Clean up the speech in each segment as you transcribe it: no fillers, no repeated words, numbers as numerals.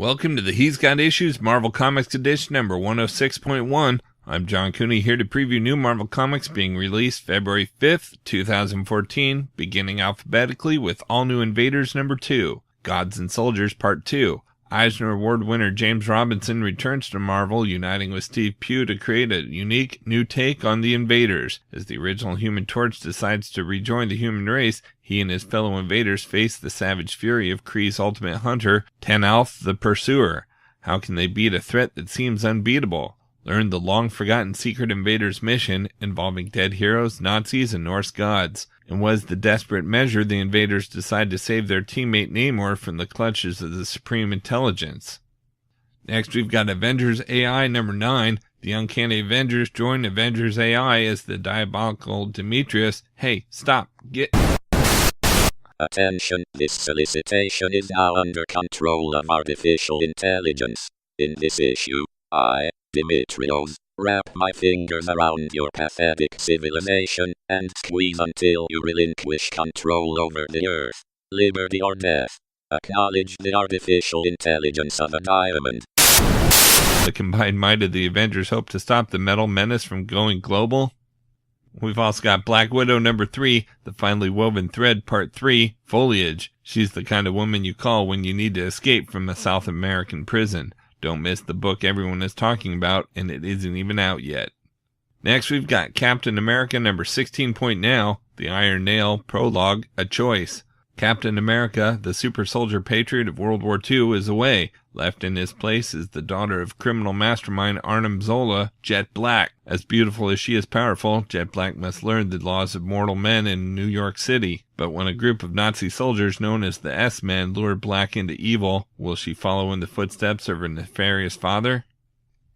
Welcome to the He's Got Issues Marvel Comics Edition number 106.1. I'm John Cooney here to preview new Marvel Comics being released February 5th, 2014, beginning alphabetically with All New Invaders number 2, Gods and Soldiers Part 2. Eisner Award winner James Robinson returns to Marvel, uniting with Steve Pugh to create a unique new take on the Invaders. As the original Human Torch decides to rejoin the human race, he and his fellow invaders face the savage fury of Kree's ultimate hunter, Tanalth the Pursuer. How can they beat a threat that seems unbeatable? Learn the long-forgotten secret invaders mission involving dead heroes, Nazis, and Norse gods. And was the desperate measure the invaders decide to save their teammate Namor from the clutches of the Supreme Intelligence. Next, we've got Avengers A.I. number 9. The Uncanny Avengers join Avengers A.I. as the diabolical Demetrius. Hey, stop. Get... Attention, this solicitation is now under control of artificial intelligence. In this issue, I, Demetrios, wrap my fingers around your pathetic civilization and squeeze until you relinquish control over the earth. Liberty or death. Acknowledge the artificial intelligence of a diamond. The combined might of the Avengers hope to stop the metal menace from going global. We've also got Black Widow number 3, The Finely Woven Thread Part 3, Foliage. She's the kind of woman you call when you need to escape from a South American prison. Don't miss the book everyone is talking about, and it isn't even out yet. Next, we've got Captain America number 16 Point Now, The Iron Nail Prologue, A Choice. Captain America, the super soldier patriot of World War II, is away. Left in his place is the daughter of criminal mastermind Arnim Zola, Jet Black. As beautiful as she is powerful, Jet Black must learn the laws of mortal men in New York City. But when a group of Nazi soldiers known as the S-Men lure Black into evil, will she follow in the footsteps of her nefarious father?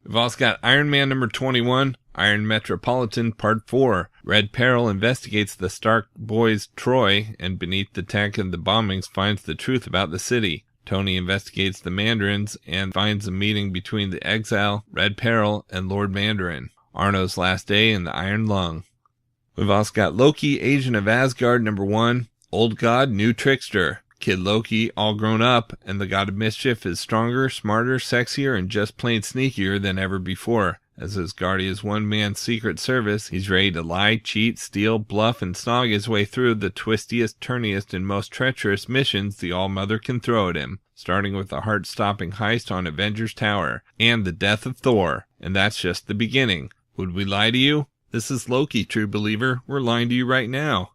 We've also got Iron Man number 21, Iron Metropolitan Part 4. Red Peril investigates the Stark boys Troy, and beneath the tech of the bombings finds the truth about the city. Tony investigates the Mandarins and finds a meeting between the Exile, Red Peril, and Lord Mandarin. Arno's Last Day and the Iron Lung. We've also got Loki, Agent of Asgard number 1, Old God, New Trickster. Kid Loki, all grown up, and the God of Mischief is stronger, smarter, sexier, and just plain sneakier than ever before. As Asgardia's one-man secret service, he's ready to lie, cheat, steal, bluff, and snog his way through the twistiest, turniest, and most treacherous missions the All-Mother can throw at him, starting with a heart-stopping heist on Avengers Tower, and the death of Thor. And that's just the beginning. Would we lie to you? This is Loki, true believer. We're lying to you right now.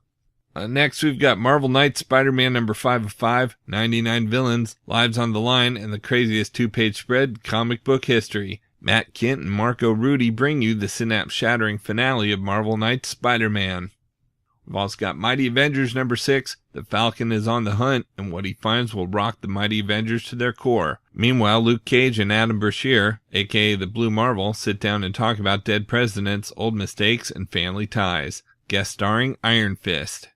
Next, we've got Marvel Knights Spider-Man number 5 of 5, 99 villains, lives on the line, and the craziest two-page spread comic book history. Matt Kent and Marco Rudy bring you the synapse-shattering finale of Marvel Knights Spider-Man. We've also got Mighty Avengers number 6, The Falcon is on the hunt, and what he finds will rock the Mighty Avengers to their core. Meanwhile, Luke Cage and Adam Brashear, aka the Blue Marvel, sit down and talk about dead presidents, old mistakes, and family ties. Guest starring Iron Fist.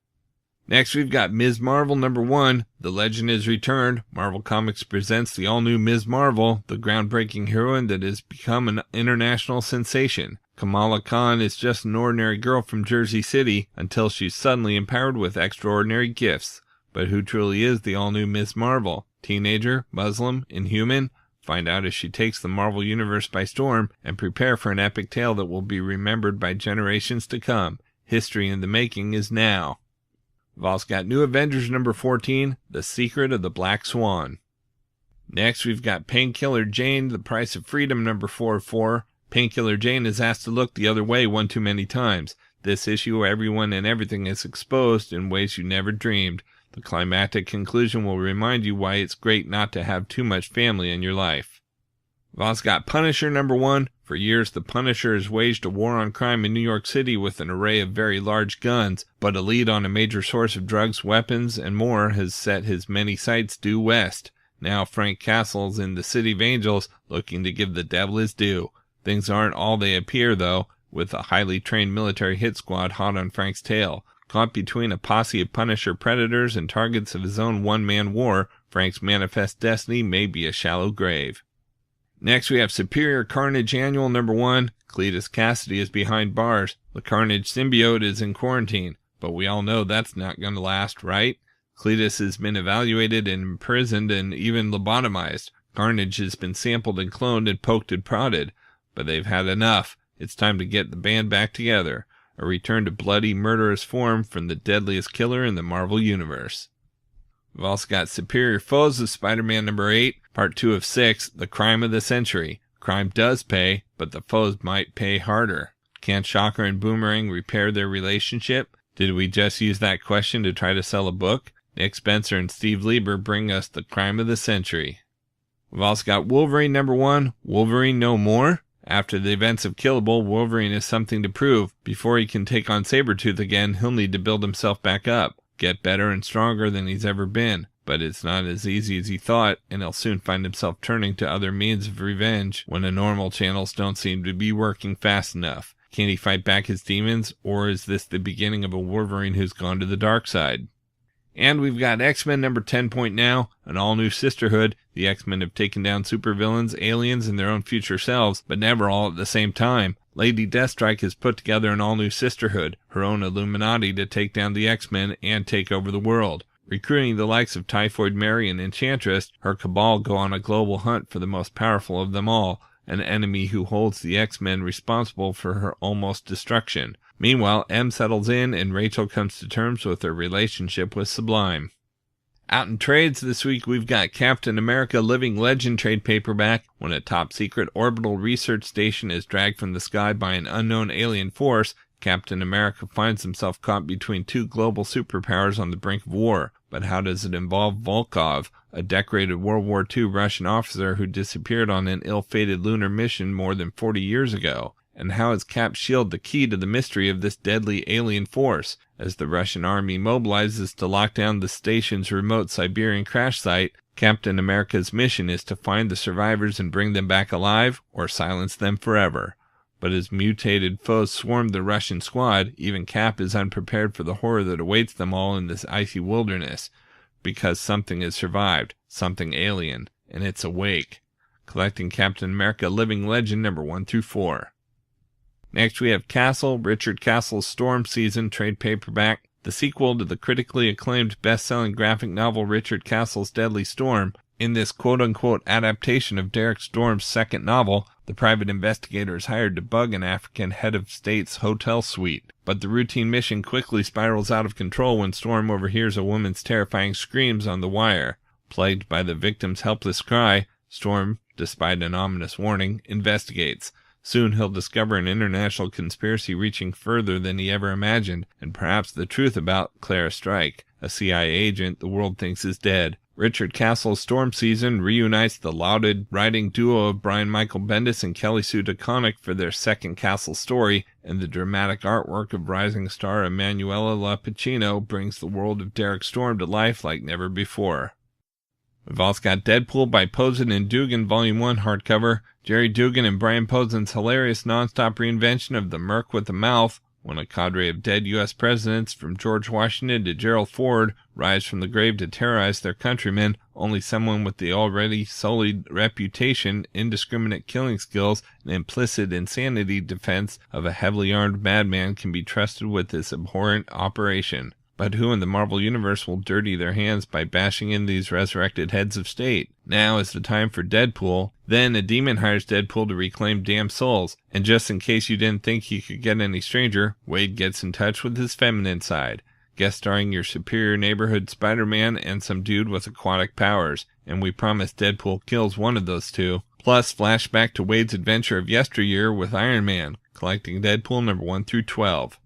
Next, we've got Ms. Marvel number 1, The Legend is Returned. Marvel Comics presents the all-new Ms. Marvel, the groundbreaking heroine that has become an international sensation. Kamala Khan is just an ordinary girl from Jersey City until she's suddenly empowered with extraordinary gifts. But who truly is the all-new Ms. Marvel? Teenager, Muslim, Inhuman? Find out as she takes the Marvel Universe by storm and prepare for an epic tale that will be remembered by generations to come. History in the making is now. We've also got New Avengers number 14, The Secret of the Black Swan. Next, we've got Painkiller Jane, The Price of Freedom number 4 of 4. Painkiller Jane is asked to look the other way one too many times. This issue, everyone and everything is exposed in ways you never dreamed. The climactic conclusion will remind you why it's great not to have too much family in your life. We've also got Punisher number 1. For years, the Punisher has waged a war on crime in New York City with an array of very large guns, but a lead on a major source of drugs, weapons, and more has set his many sights due west. Now Frank Castle's in the City of Angels, looking to give the devil his due. Things aren't all they appear, though, with a highly trained military hit squad hot on Frank's tail. Caught between a posse of Punisher predators and targets of his own one-man war, Frank's manifest destiny may be a shallow grave. Next, we have Superior Carnage Annual number 1. Cletus Cassidy is behind bars. The Carnage symbiote is in quarantine, but we all know that's not going to last, right? Cletus has been evaluated and imprisoned and even lobotomized. Carnage has been sampled and cloned and poked and prodded, but they've had enough. It's time to get the band back together. A return to bloody, murderous form from the deadliest killer in the Marvel Universe. We've also got Superior Foes of Spider-Man number 8, part 2 of 6, The Crime of the Century. Crime does pay, but the foes might pay harder. Can Shocker and Boomerang repair their relationship? Did we just use that question to try to sell a book? Nick Spencer and Steve Lieber bring us The Crime of the Century. We've also got Wolverine number 1, Wolverine No More. After the events of Killable, Wolverine has something to prove. Before he can take on Sabretooth again, he'll need to build himself back up, get better and stronger than he's ever been. But it's not as easy as he thought, and he'll soon find himself turning to other means of revenge when the normal channels don't seem to be working fast enough. Can he fight back his demons, or is this the beginning of a Wolverine who's gone to the dark side? And we've got X-Men number 10 point now, an all-new sisterhood. The X-Men have taken down supervillains, aliens, and their own future selves, but never all at the same time. Lady Deathstrike has put together an all-new sisterhood, her own Illuminati, to take down the X-Men and take over the world. Recruiting the likes of Typhoid Mary and Enchantress, her cabal go on a global hunt for the most powerful of them all, an enemy who holds the X-Men responsible for her almost destruction. Meanwhile, M settles in and Rachel comes to terms with her relationship with Sublime. Out in trades this week, we've got Captain America Living Legend trade paperback. When a top-secret orbital research station is dragged from the sky by an unknown alien force, Captain America finds himself caught between two global superpowers on the brink of war. But how does it involve Volkov, a decorated World War II Russian officer who disappeared on an ill-fated lunar mission more than 40 years ago? And how is Cap's shield the key to the mystery of this deadly alien force? As the Russian army mobilizes to lock down the station's remote Siberian crash site, Captain America's mission is to find the survivors and bring them back alive, or silence them forever. But as mutated foes swarm the Russian squad, even Cap is unprepared for the horror that awaits them all in this icy wilderness, because something has survived, something alien, and it's awake. Collecting Captain America Living Legend number 1 through 4. Next we have Castle, Richard Castle's Storm Season trade paperback, the sequel to the critically acclaimed best-selling graphic novel Richard Castle's Deadly Storm. In this quote-unquote adaptation of Derek Storm's second novel, the private investigator is hired to bug an African head of state's hotel suite. But the routine mission quickly spirals out of control when Storm overhears a woman's terrifying screams on the wire. Plagued by the victim's helpless cry, Storm, despite an ominous warning, investigates. Soon he'll discover an international conspiracy reaching further than he ever imagined, and perhaps the truth about Clara Strike, a CIA agent the world thinks is dead. Richard Castle's Storm Season reunites the lauded writing duo of Brian Michael Bendis and Kelly Sue DeConnick for their second Castle story, and the dramatic artwork of rising star Emanuela Lapicino brings the world of Derek Storm to life like never before. We've also got Deadpool by Posehn and Duggan Volume 1 hardcover. Jerry Duggan and Brian Posehn's hilarious non-stop reinvention of the Merc with a Mouth, when a cadre of dead U.S. presidents from George Washington to Gerald Ford rise from the grave to terrorize their countrymen, only someone with the already sullied reputation, indiscriminate killing skills, and implicit insanity defense of a heavily armed madman can be trusted with this abhorrent operation. But who in the Marvel Universe will dirty their hands by bashing in these resurrected heads of state? Now is the time for Deadpool. Then a demon hires Deadpool to reclaim damned souls. And just in case you didn't think he could get any stranger, Wade gets in touch with his feminine side. Guest starring your superior neighborhood Spider-Man and some dude with aquatic powers. And we promise Deadpool kills one of those two. Plus, flashback to Wade's adventure of yesteryear with Iron Man. Collecting Deadpool number 1 through 12.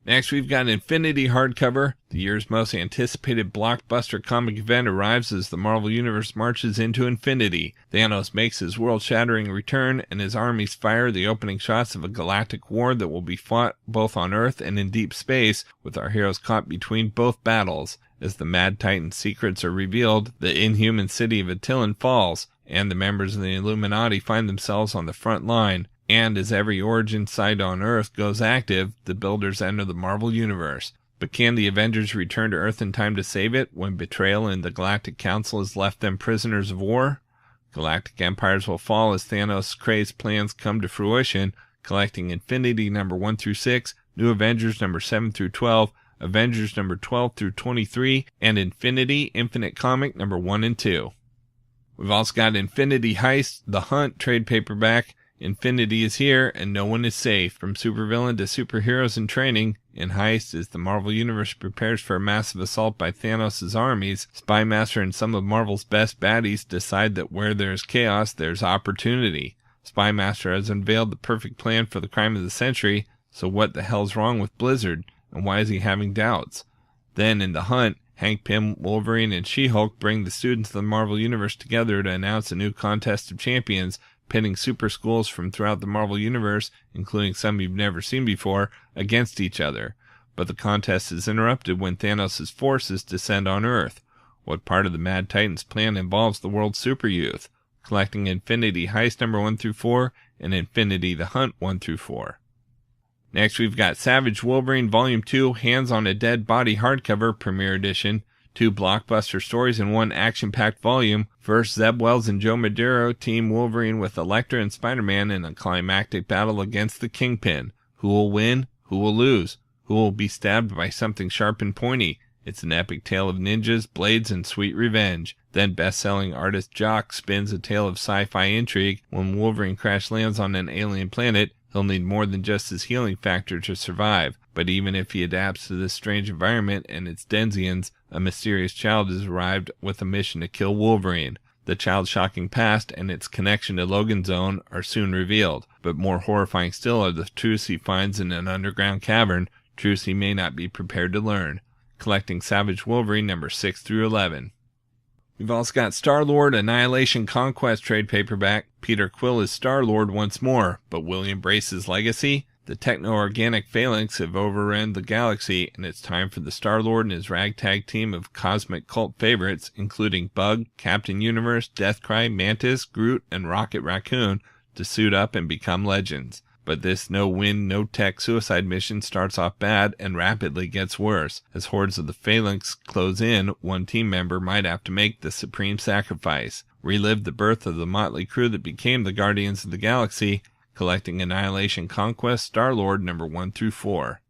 Next, we've got Infinity hardcover. The year's most anticipated blockbuster comic event arrives as the Marvel Universe marches into infinity. Thanos makes his world-shattering return, and his armies fire the opening shots of a galactic war that will be fought both on Earth and in deep space, with our heroes caught between both battles. As the Mad Titan's secrets are revealed, the inhuman city of Attilan falls, and the members of the Illuminati find themselves on the front line. And as every origin site on Earth goes active, the builders enter the Marvel Universe. But can the Avengers return to Earth in time to save it when betrayal in the Galactic Council has left them prisoners of war? Galactic empires will fall as Thanos' crazed plans come to fruition, collecting Infinity number 1 through 6, New Avengers number 7 through 12, Avengers number 12 through 23, and Infinity Infinite Comic number 1 and 2. We've also got Infinity Heist, The Hunt trade paperback. Infinity is here, and no one is safe. From supervillain to superheroes in training, in Heist, as the Marvel Universe prepares for a massive assault by Thanos' armies, Spy Master and some of Marvel's best baddies decide that where there's chaos, there's opportunity. Spy Master has unveiled the perfect plan for the crime of the century, so what the hell's wrong with Blizzard, and why is he having doubts? Then, in The Hunt, Hank Pym, Wolverine, and She-Hulk bring the students of the Marvel Universe together to announce a new contest of champions, pitting super schools from throughout the Marvel Universe, including some you've never seen before, against each other. But the contest is interrupted when Thanos' forces descend on Earth. What part of the Mad Titans' plan involves the world's super youth? Collecting Infinity Heist number 1 through 4 and Infinity The Hunt 1 through 4. Next, we've got Savage Wolverine Volume 2, Hands on a Dead Body hardcover premiere edition. 2 blockbuster stories in 1 action-packed volume. First, Zeb Wells and Joe Madero team Wolverine with Elektra and Spider-Man in a climactic battle against the Kingpin. Who will win? Who will lose? Who will be stabbed by something sharp and pointy? It's an epic tale of ninjas, blades, and sweet revenge. Then best-selling artist Jock spins a tale of sci-fi intrigue. When Wolverine crash lands on an alien planet, he'll need more than just his healing factor to survive. But even if he adapts to this strange environment and its denizens, a mysterious child has arrived with a mission to kill Wolverine. The child's shocking past and its connection to Logan's own are soon revealed. But more horrifying still are the truths he finds in an underground cavern, truths he may not be prepared to learn. Collecting Savage Wolverine number 6 through 11. We've also got Star-Lord Annihilation Conquest trade paperback. Peter Quill is Star-Lord once more, but will he embrace his legacy? The techno-organic Phalanx have overrun the galaxy, and it's time for the Star-Lord and his ragtag team of cosmic cult favorites, including Bug, Captain Universe, Deathcry, Mantis, Groot, and Rocket Raccoon, to suit up and become legends. But this no-win, no-tech suicide mission starts off bad and rapidly gets worse. As hordes of the Phalanx close in, one team member might have to make the supreme sacrifice. Relive the birth of the motley crew that became the Guardians of the Galaxy, collecting Annihilation Conquest Star-Lord number 1 through 4.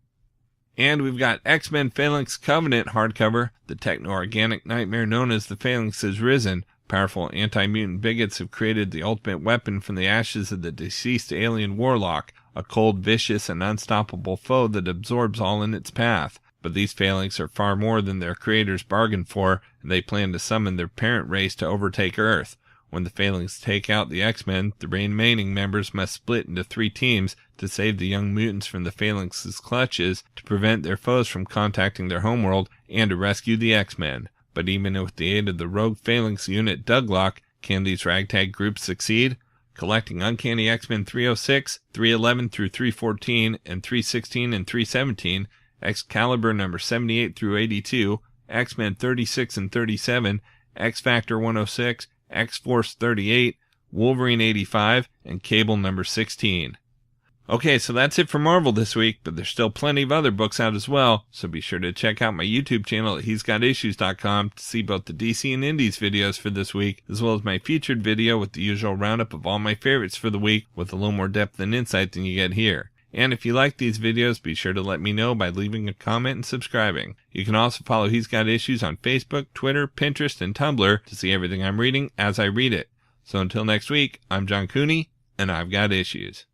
And we've got X-Men Phalanx Covenant hardcover. The techno-organic nightmare known as the Phalanx has risen. Powerful anti-mutant bigots have created the ultimate weapon from the ashes of the deceased alien warlock, a cold, vicious, and unstoppable foe that absorbs all in its path. But these Phalanx are far more than their creators bargained for, and they plan to summon their parent race to overtake Earth. When the Phalanx take out the X-Men, the remaining members must split into 3 teams to save the young mutants from the Phalanx's clutches, to prevent their foes from contacting their homeworld, and to rescue the X-Men. But even with the aid of the rogue Phalanx unit Douglock, can these ragtag groups succeed? Collecting Uncanny X-Men 306, 311 through 314, and 316 and 317, Excalibur number 78 through 82, X-Men 36 and 37, X-Factor 106, X-Force 38, Wolverine 85, and Cable number 16. Okay, so that's it for Marvel this week, but there's still plenty of other books out as well, so be sure to check out my YouTube channel at he'sgotissues.com to see both the DC and Indies videos for this week, as well as my featured video with the usual roundup of all my favorites for the week, with a little more depth and insight than you get here. And if you like these videos, be sure to let me know by leaving a comment and subscribing. You can also follow He's Got Issues on Facebook, Twitter, Pinterest, and Tumblr to see everything I'm reading as I read it. So until next week, I'm John Cooney, and I've got issues.